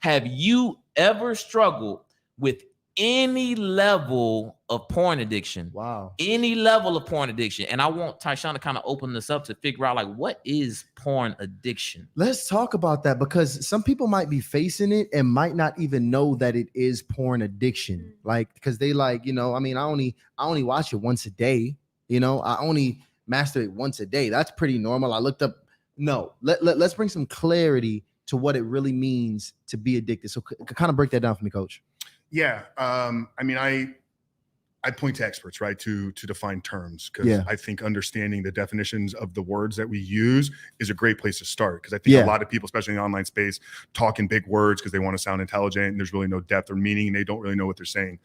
Have you ever struggled with any level of porn addiction? Wow. Any level of porn addiction. And I want Tyshawn to kind of open this up to figure out, like, what is porn addiction? Let's talk about that, because some people might be facing it and might not even know that it is porn addiction. Like, because they like, I mean, I only watch it once a day. I only masturbate once a day. That's pretty normal. I looked up. No, let's bring some clarity to what it really means to be addicted. So kind of break that down for me, Coach. Yeah. I mean, I point to experts, right, to define terms, because I think understanding the definitions of the words that we use is a great place to start. Because I think a lot of people, especially in the online space, talk in big words because they want to sound intelligent, and there's really no depth or meaning, and they don't really know what they're saying.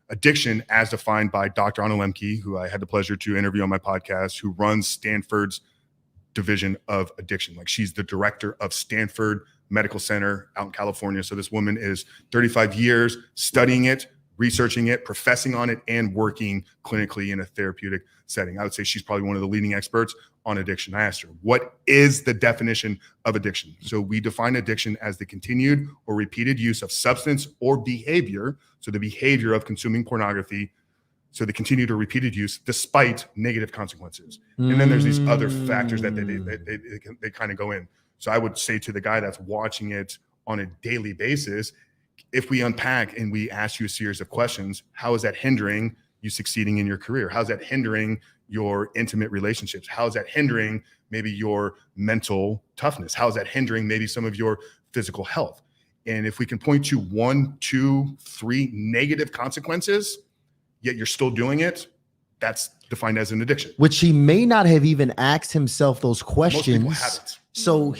Addiction, as defined by Dr. Anna Lemke, who I had the pleasure to interview on my podcast, who runs Stanford's division of addiction. Like, she's the director of Stanford Medical Center out in California. So this woman is 35 years studying it, researching it, professing on it, and working clinically in a therapeutic setting. I would say she's probably one of the leading experts on addiction. I asked her, what is the definition of addiction? So we define addiction as the continued or repeated use of substance or behavior. So the behavior of consuming pornography. So the continued or repeated use despite negative consequences. And then there's these other factors that they kind of go in. So I would say to the guy that's watching it on a daily basis, if we unpack and we ask you a series of questions, how is that hindering you succeeding in your career? How's that hindering your intimate relationships? How's that hindering maybe your mental toughness? How's that hindering maybe some of your physical health? And if we can point to 1, 2, 3 negative consequences, yet you're still doing it, that's defined as an addiction. Which he may not have even asked himself those questions. Most people haven't. So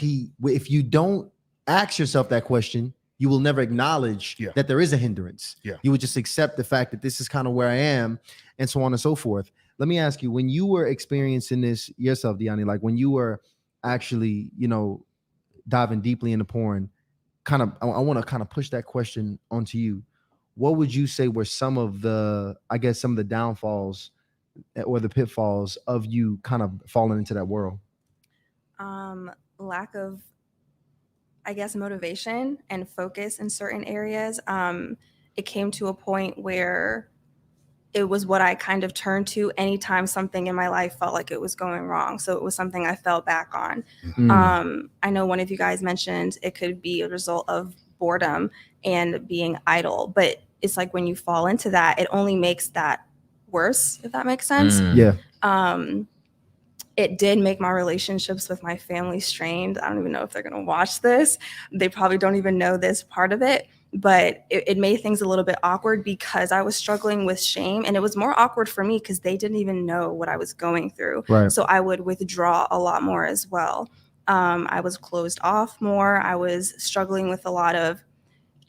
if you don't ask yourself that question, you will never acknowledge that there is a hindrance. Yeah. You would just accept the fact that this is kind of where I am, and so on and so forth. Let me ask you, when you were experiencing this yourself, Deani, like when you were actually, diving deeply into porn, I want to kind of push that question onto you. What would you say were some of the downfalls or the pitfalls of you kind of falling into that world? Lack of, I guess, motivation and focus in certain areas. It came to a point where it was what I kind of turned to anytime something in my life felt like it was going wrong. So it was something I fell back on. I know one of you guys mentioned it could be a result of boredom and being idle, but it's like when you fall into that, it only makes that worse, if that makes sense. It did make my relationships with my family strained. I don't even know if they're going to watch this. They probably don't even know this part of it, but it made things a little bit awkward because I was struggling with shame, and it was more awkward for me because they didn't even know what I was going through. Right. So I would withdraw a lot more as well. I was closed off more. I was struggling with a lot of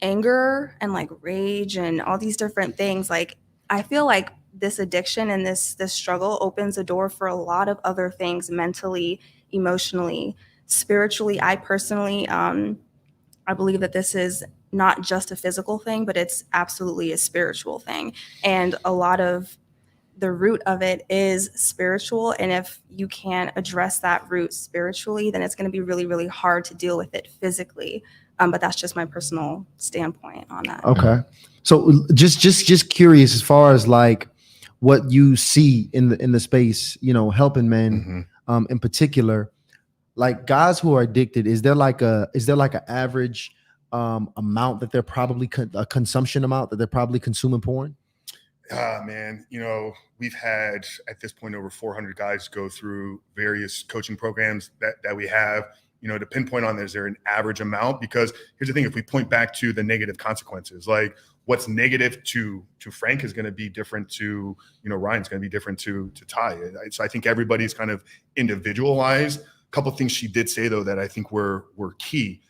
anger and like rage and all these different things. Like, I feel like this addiction and this struggle opens a door for a lot of other things, mentally, emotionally, spiritually. I personally, I believe that this is not just a physical thing, but it's absolutely a spiritual thing. And a lot of the root of it is spiritual. And if you can't address that root spiritually, then it's going to be really, really hard to deal with it physically. But that's just my personal standpoint on that. Okay. So just curious, as far as like what you see in the space, helping men, in particular, like guys who are addicted, is there like an average amount that they're probably a consumption amount that they're probably consuming porn? Man, we've had at this point over 400 guys go through various coaching programs that we have. To pinpoint on, is there an average amount? Because here's the thing: if we point back to the negative consequences, like what's negative to Frank is going to be different to Ryan's going to be different to Ty. So I think everybody's kind of individualized. A couple of things she did say though that I think were key.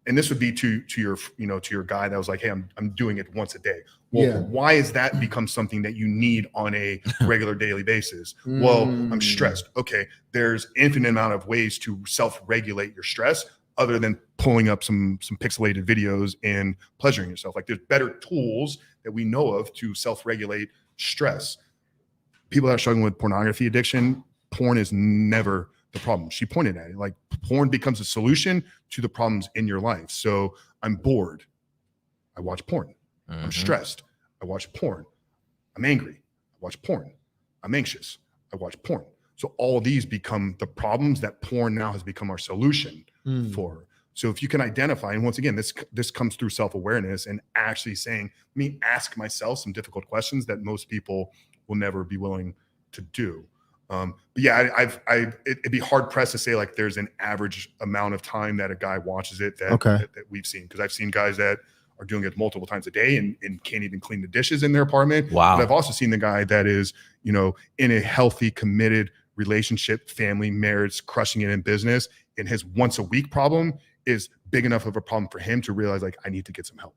And this would be to your guy that was like, hey, I'm doing it once a day. Well, why is that become something that you need on a regular daily basis? Well, I'm stressed. Okay, there's infinite amount of ways to self-regulate your stress other than pulling up some pixelated videos and pleasuring yourself. Like, there's better tools that we know of to self-regulate stress. People that are struggling with pornography addiction, porn is never the problem. She pointed at it. Like porn becomes a solution to the problems in your life. So I'm bored. I watch porn. I'm stressed. I watch porn. I'm angry. I watch porn. I'm anxious. I watch porn. So all these become the problems that porn now has become our solution for. So if you can identify, and once again, this comes through self-awareness and actually saying, let me ask myself some difficult questions that most people will never be willing to do. But yeah, it'd be hard pressed to say like there's an average amount of time that a guy watches it that we've seen. Because I've seen guys that are doing it multiple times a day and can't even clean the dishes in their apartment. Wow. But I've also seen the guy that is, you know, in a healthy, committed relationship, family, marriage, crushing it in business, and his once a week problem is big enough of a problem for him to realize like, I need to get some help.